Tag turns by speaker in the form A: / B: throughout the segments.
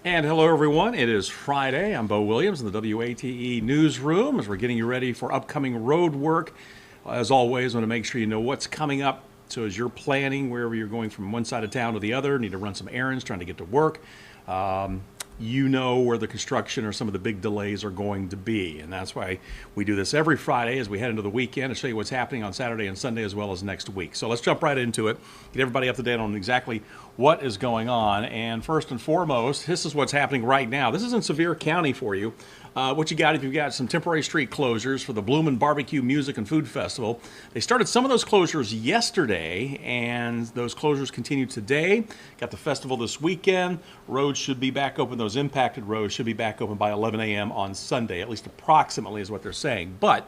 A: And hello, everyone. It is Friday. I'm Bo Williams in the WATE newsroom as we're getting you ready for upcoming road work. As always, I want to make sure you know what's coming up. So as you're planning wherever you're going from one side of town to the other, need to run some errands, trying to get to work, you know where the construction or some of the big delays are going to be. And that's why we do this every Friday as we head into the weekend to show you what's happening on Saturday and Sunday as well as next week. So let's jump right into it, get everybody up to date on exactly what is going on. And first and foremost, this is what's happening right now. This is in Sevier County for you. What you got, if you've got some temporary street closures for the Bloomin' Barbecue Music and Food Festival. They started some of those closures yesterday, and those closures continue today. Got the festival this weekend. Roads should be back open. Those impacted roads should be back open by 11 a.m. on Sunday, at least approximately is what they're saying. But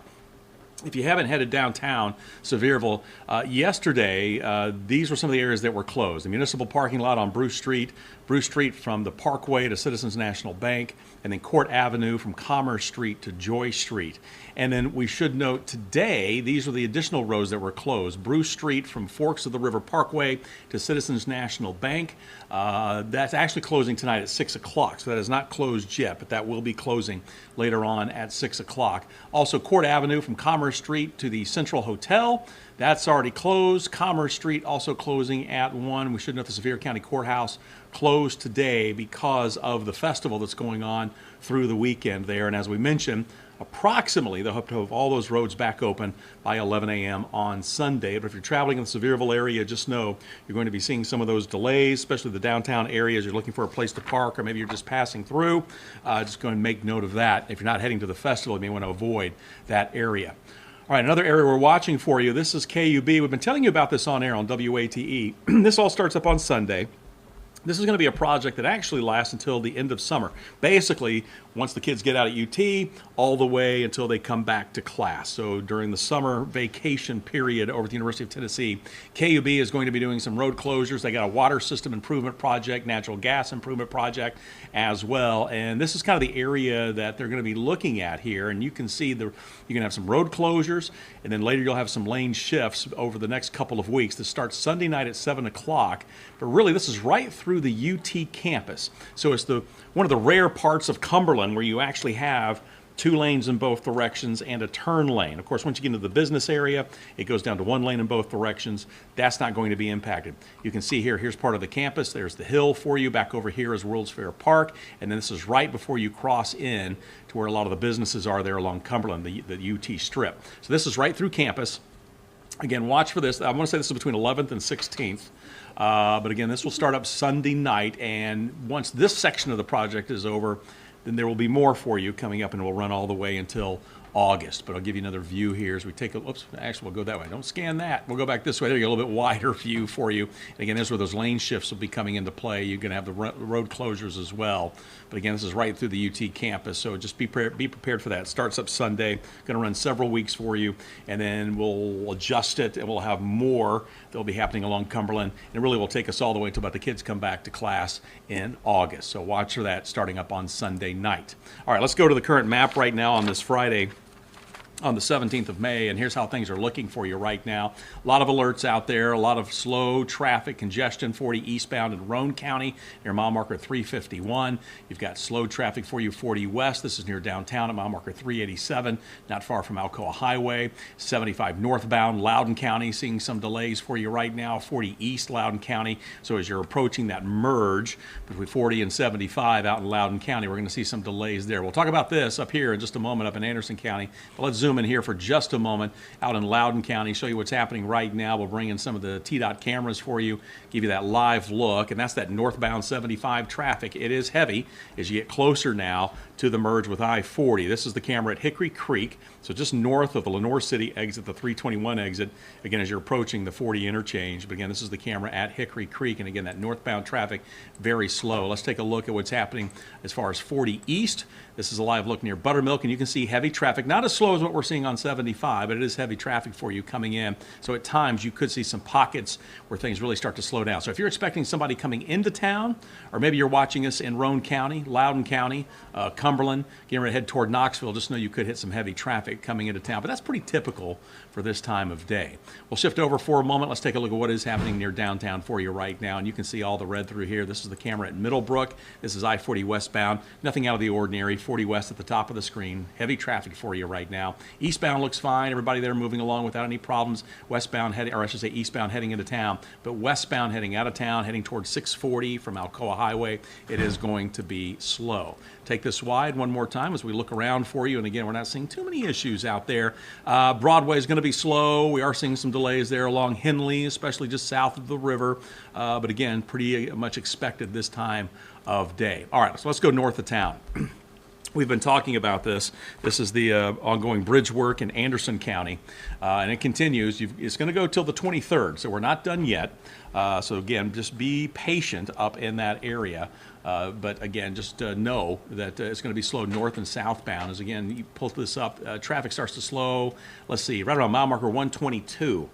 A: if you haven't headed downtown Sevierville, yesterday, these were some of the areas that were closed. The municipal parking lot on Bruce Street from the Parkway to Citizens National Bank, and then Court Avenue from Commerce Street to Joy Street. And then we should note today, these are the additional roads that were closed. Bruce Street from Forks of the River Parkway to Citizens National Bank. That's actually closing tonight at 6 o'clock, so that is not closed yet, but that will be closing later on at 6 o'clock. Also, Court Avenue from Commerce Street to the Central Hotel. That's already closed. Commerce Street also closing at 1. We should note the Sevier County Courthouse closed today because of the festival that's going on through the weekend there. And as we mentioned, approximately they'll hope to have all those roads back open by 11 a.m. on Sunday. But if you're traveling in the Sevierville area, just know you're going to be seeing some of those delays, especially the downtown areas. You're looking for a place to park, or maybe you're just passing through. Just go and make note of that. If you're not heading to the festival, you may want to avoid that area. All right, another area we're watching for you, this is KUB. We've been telling you about this on air on WATE. This all starts up on Sunday. This is going to be a project that actually lasts until the end of summer. Basically, once the kids get out at UT, all the way until they come back to class. So during the summer vacation period over at the University of Tennessee, KUB is going to be doing some road closures. They got a water system improvement project, natural gas improvement project as well. And this is kind of the area that they're going to be looking at here. And you can see you can have some road closures, and then later you'll have some lane shifts over the next couple of weeks. This starts Sunday night at 7 o'clock. But really, this is right through the UT campus. So it's one of the rare parts of Cumberland where you actually have 2 lanes in both directions and a turn lane. Of course, once you get into the business area, it goes down to 1 lane in both directions. That's not going to be impacted. You can see here's part of the campus. There's the hill for you. Back over here is World's Fair Park. And then this is right before you cross in to where a lot of the businesses are there along Cumberland, the UT Strip. So this is right through campus. Again, watch for this. I want to say this is between 11th and 16th. But again, this will start up Sunday night. And once this section of the project is over, then there will be more for you coming up, and it will run all the way until August. But I'll give you another view here as we take a, actually we'll go that way. Don't scan that. We'll go back this way. There you go, a little bit wider view for you. And again, this is where those lane shifts will be coming into play. You're going to have the road closures as well. But again, this is right through the UT campus, so just be prepared for that. It starts up Sunday, going to run several weeks for you, and then we'll adjust it, and we'll have more that will be happening along Cumberland. And really will take us all the way until about the kids come back to class in August. So watch for that starting up on Sunday night. All right, let's go to the current map right now on this Friday, on the 17th of May, and here's how things are looking for you right now. A lot of alerts out there, a lot of slow traffic congestion, 40 eastbound in Roane County near mile marker 351. You've got slow traffic for you 40 west. This is near downtown at mile marker 387, not far from Alcoa Highway. 75 northbound, Loudoun County, seeing some delays for you right now. 40 east, Loudoun County. So as you're approaching that merge between 40 and 75 out in Loudoun County, we're going to see some delays there. We'll talk about this up here in just a moment up in Anderson County, but let's zoom in here for just a moment out in Loudoun County, show you what's happening right now. We'll bring in some of the TDOT cameras for you, give you that live look, and that's that northbound 75 traffic. It is heavy as you get closer now to the merge with I-40. This is the camera at Hickory Creek, so just north of the Lenore City exit, the 321 exit, again, as you're approaching the 40 interchange. But again, this is the camera at Hickory Creek, and again, that northbound traffic, very slow. Let's take a look at what's happening as far as 40 east. This is a live look near Buttermilk, and you can see heavy traffic, not as slow as what we're seeing on 75, but it is heavy traffic for you coming in. So at times you could see some pockets where things really start to slow down. So if you're expecting somebody coming into town, or maybe you're watching us in Roane County, Loudoun County, Cumberland, getting ready to head toward Knoxville, just know you could hit some heavy traffic coming into town. But that's pretty typical for this time of day. We'll shift over for a moment. Let's take a look at what is happening near downtown for you right now. And you can see all the red through here. This is the camera at Middlebrook. This is I-40 westbound. Nothing out of the ordinary. 40 west at the top of the screen. Heavy traffic for you right now. Eastbound looks fine. Everybody there moving along without any problems. Westbound heading, or I should say eastbound heading into town. But westbound heading out of town, heading towards 640 from Alcoa Highway, it is going to be slow. Take this wide one more time as we look around for you. And again, we're not seeing too many issues out there. Broadway is going to be slow. We are seeing some delays there along Henley, especially just south of the river. But again, pretty much expected this time of day. All right, so let's go north of town. We've been talking about this. This is the ongoing bridge work in Anderson County, and it continues. It's going to go till the 23rd, so we're not done yet. So again, just be patient up in that area. But again, just know that it's going to be slow north and southbound. As again, you pull this up, traffic starts to slow. Let's see, right around mile marker 122.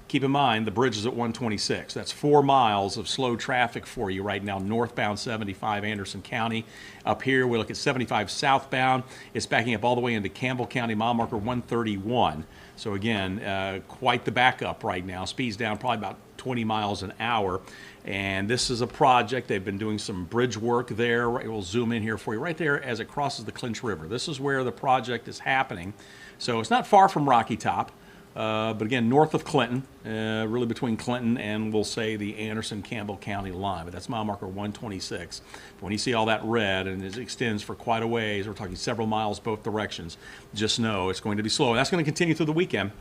A: Keep in mind, the bridge is at 126. That's 4 miles of slow traffic for you right now, northbound 75 Anderson County. Up here, we look at 75 southbound. It's backing up all the way into Campbell County, mile marker 131. So again, quite the backup right now. Speed's down probably about 20 miles an hour. And this is a project. They've been doing some bridge work there. We'll zoom in here for you right there as it crosses the Clinch River. This is where the project is happening. So it's not far from Rocky Top. But again, north of Clinton, really between Clinton and we'll say the Anderson-Campbell County line. But that's mile marker 126. But when you see all that red and it extends for quite a ways, we're talking several miles both directions, just know it's going to be slow. And that's going to continue through the weekend.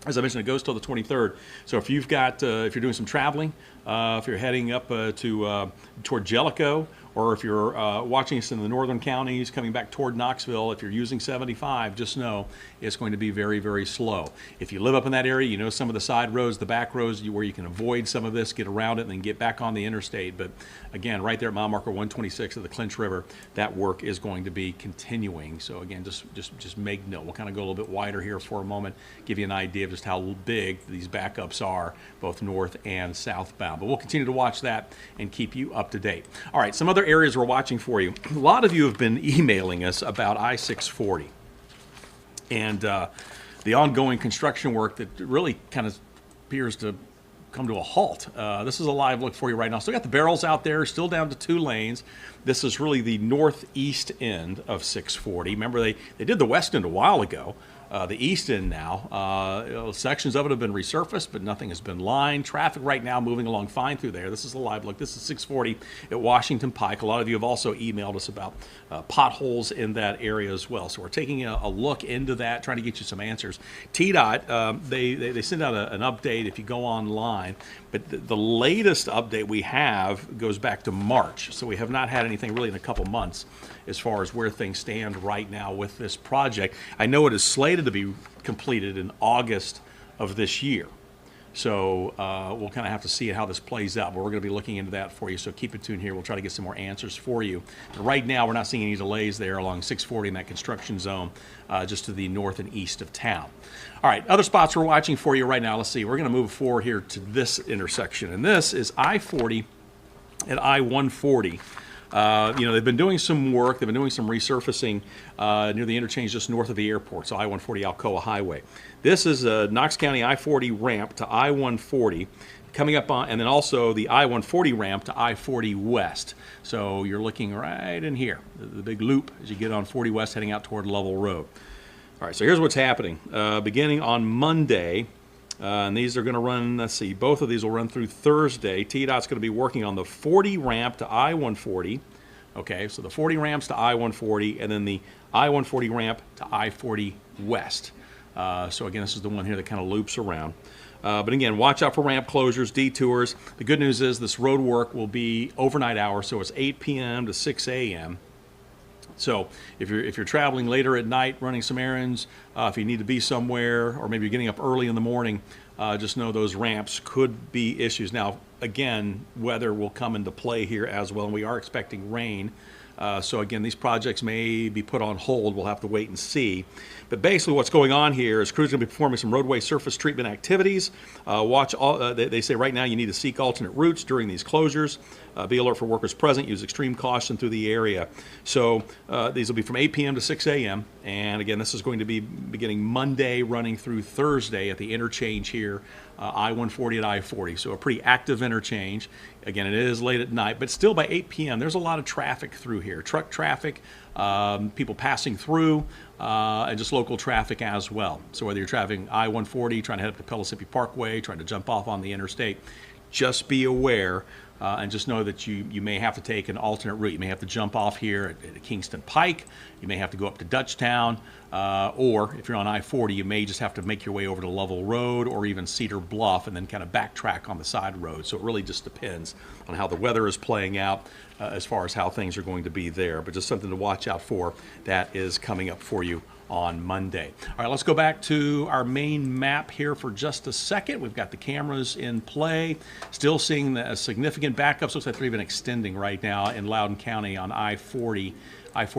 A: As I mentioned, it goes till the 23rd. So if you've got, if you're doing some traveling, if you're heading up toward Jellicoe, or if you're watching us in the northern counties, coming back toward Knoxville, if you're using 75, just know it's going to be very, very slow. If you live up in that area, you know some of the side roads, the back roads, where you can avoid some of this, get around it, and then get back on the interstate. But again, right there at mile marker 126 of the Clinch River, that work is going to be continuing. So again, just make note. We'll kind of go a little bit wider here for a moment, give you an idea of just how big these backups are, both north and southbound. But we'll continue to watch that and keep you up to date. All right, some other areas we're watching for you. A lot of you have been emailing us about I-640 and the ongoing construction work that really kind of appears to come to a halt. This is a live look for you right now. Still got the barrels out there, still down to 2 lanes. This is really the northeast end of 640. Remember, they did the west end a while ago. The east end now, sections of it have been resurfaced, but nothing has been lined. Traffic right now moving along fine through there. This is a live look. This is 640 at Washington Pike. A lot of you have also emailed us about potholes in that area as well. So we're taking a look into that, trying to get you some answers. TDOT, they send out an update if you go online, but the latest update we have goes back to March. So we have not had anything really in a couple months as far as where things stand right now with this project. I know it is slated to be completed in August of this year. So we'll kind of have to see how this plays out, but we're going to be looking into that for you. So keep it tuned here. We'll try to get some more answers for you. But right now, we're not seeing any delays there along 640 in that construction zone, just to the north and east of town. All right, other spots we're watching for you right now. Let's see. We're going to move forward here to this intersection, and this is I-40 and I-140. They've been doing some work. They've been doing some resurfacing near the interchange just north of the airport, so I-140 Alcoa Highway. This is a Knox County I-40 ramp to I-140 coming up on, and then also the I-140 ramp to I-40 West. So you're looking right in here, the big loop as you get on 40 West heading out toward Lovell Road. All right, so here's what's happening. Beginning on Monday, and these are going to run, let's see, both of these will run through Thursday. TDOT's going to be working on the 40 ramp to I-140. Okay, so the 40 ramps to I-140, and then the I-140 ramp to I-40 West. So again, this is the one here that kind of loops around. But again, watch out for ramp closures, detours. The good news is this road work will be overnight hours, so it's 8 p.m. to 6 a.m. So if you're traveling later at night, running some errands, if you need to be somewhere, or maybe you're getting up early in the morning, just know those ramps could be issues. Now, again, weather will come into play here as well, and we are expecting rain So again, these projects may be put on hold. We'll have to wait and see. But basically what's going on here is crews are going to be performing some roadway surface treatment activities. They say right now you need to seek alternate routes during these closures. Be alert for workers present. Use extreme caution through the area. So these will be from 8 p.m. to 6 a.m. And again, this is going to be beginning Monday, running through Thursday at the interchange here, I-140 and I-40. So a pretty active interchange. Again, it is late at night, but still by 8 p.m. there's a lot of traffic through here. Truck traffic, people passing through, and just local traffic as well. So whether you're traveling I-140, trying to head up to Pellissippi Parkway, trying to jump off on the interstate, just be aware and just know that you may have to take an alternate route. You may have to jump off here at Kingston Pike. You may have to go up to Dutchtown, or if you're on I-40, you may just have to make your way over to Lovell Road or even Cedar Bluff and then kind of backtrack on the side road. So it really just depends on how the weather is playing out as far as how things are going to be there. But just something to watch out for that is coming up for you on Monday. All right, let's go back to our main map here for just a second. We've got the cameras in play. Still seeing the significant backups. Looks like they're even extending right now in Loudoun County on I-40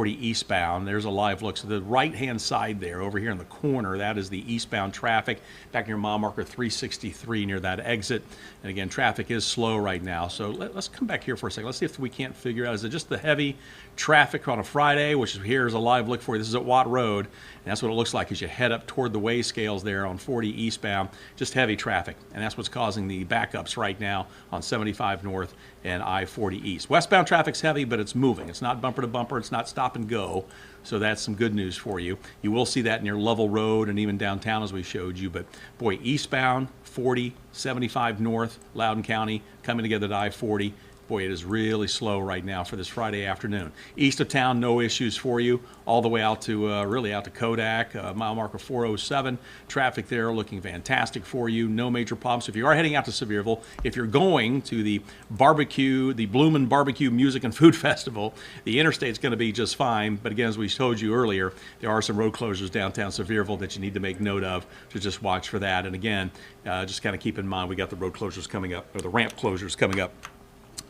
A: eastbound. There's a live look. So the right-hand side there, over here in the corner, that is the eastbound traffic. Back near mile marker 363 near that exit. And again, traffic is slow right now. So let's come back here for a second. Let's see if we can't figure out, is it just the heavy traffic on a Friday, which here's a live look for you. This is at WATE Road. And that's what it looks like as you head up toward the way scales there on 40 eastbound. Just heavy traffic. And that's what's causing the backups right now on 75 north and I-40 east. Westbound traffic's heavy, but it's moving. It's not bumper to bumper. It's not stop and go. So that's some good news for you. You will see that near Lovell Road and even downtown as we showed you. But boy, eastbound, 40, 75 north, Loudoun County, coming together to I-40. Boy, it is really slow right now for this Friday afternoon. East of town, no issues for you. All the way out to, really out to Kodak, mile marker 407. Traffic there looking fantastic for you. No major problems. If you are heading out to Sevierville, if you're going to the barbecue, the Bloomin' Barbecue Music and Food Festival, the interstate's going to be just fine. But again, as we told you earlier, there are some road closures downtown Sevierville that you need to make note of. So just watch for that. And again, just kind of keep in mind, we got the road closures coming up, or the ramp closures coming up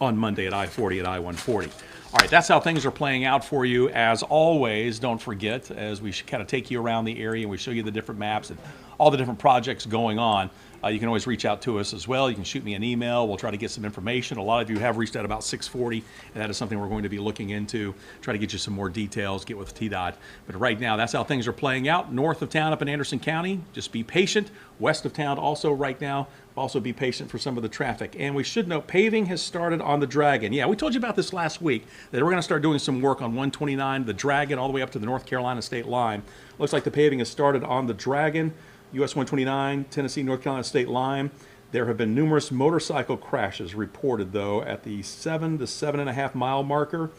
A: on Monday at I-40 and I-140. All right, that's how things are playing out for you. As always, don't forget, as we kind of take you around the area and we show you the different maps and all the different projects going on, you can always reach out to us as well. You can shoot me an email. We'll try to get some information. A lot of you have reached out about 640, and that is something we're going to be looking into, try to get you some more details, get with TDOT. But right now, that's how things are playing out. North of town up in Anderson County, just be patient. West of town also right now, also be patient for some of the traffic. And we should note, paving has started on the Dragon. Yeah, we told you about this last week, that we're going to start doing some work on 129, the Dragon, all the way up to the North Carolina state line. Looks like the paving has started on the Dragon, US 129, Tennessee, North Carolina state line. There have been numerous motorcycle crashes reported, though, at the 7 to 7.5 mile marker.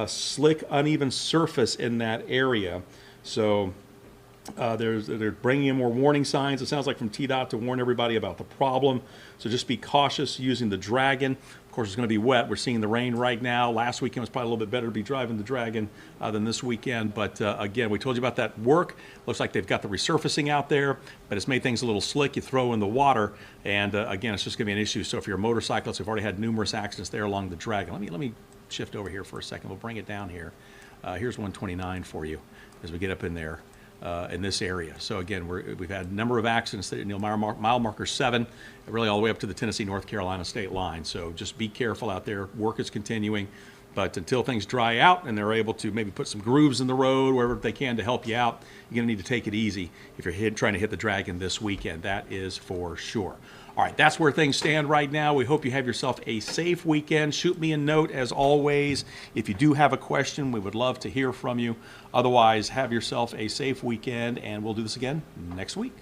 A: Slick, uneven surface in that area. So they're bringing in more warning signs, it sounds like, from TDOT to warn everybody about the problem. So just be cautious using the Dragon. Of course, it's going to be wet. We're seeing the rain right now. Last weekend was probably a little bit better to be driving the Dragon than this weekend. But again, we told you about that work. Looks like they've got the resurfacing out there, but it's made things a little slick. You throw in the water, and again, it's just going to be an issue. So if you're a motorcyclist, we've already had numerous accidents there along the Dragon. Let me shift over here for a second. We'll bring it down here. Here's 129 for you as we get up in there. In this area. So again, we've had a number of accidents that mile marker 7, really all the way up to the Tennessee, North Carolina state line. So just be careful out there. Work is continuing, but until things dry out and they're able to maybe put some grooves in the road wherever they can to help you out, you're going to need to take it easy if you're trying to hit the Dragon this weekend. That is for sure. All right, that's where things stand right now. We hope you have yourself a safe weekend. Shoot me a note, as always. If you do have a question, we would love to hear from you. Otherwise, have yourself a safe weekend, and we'll do this again next week.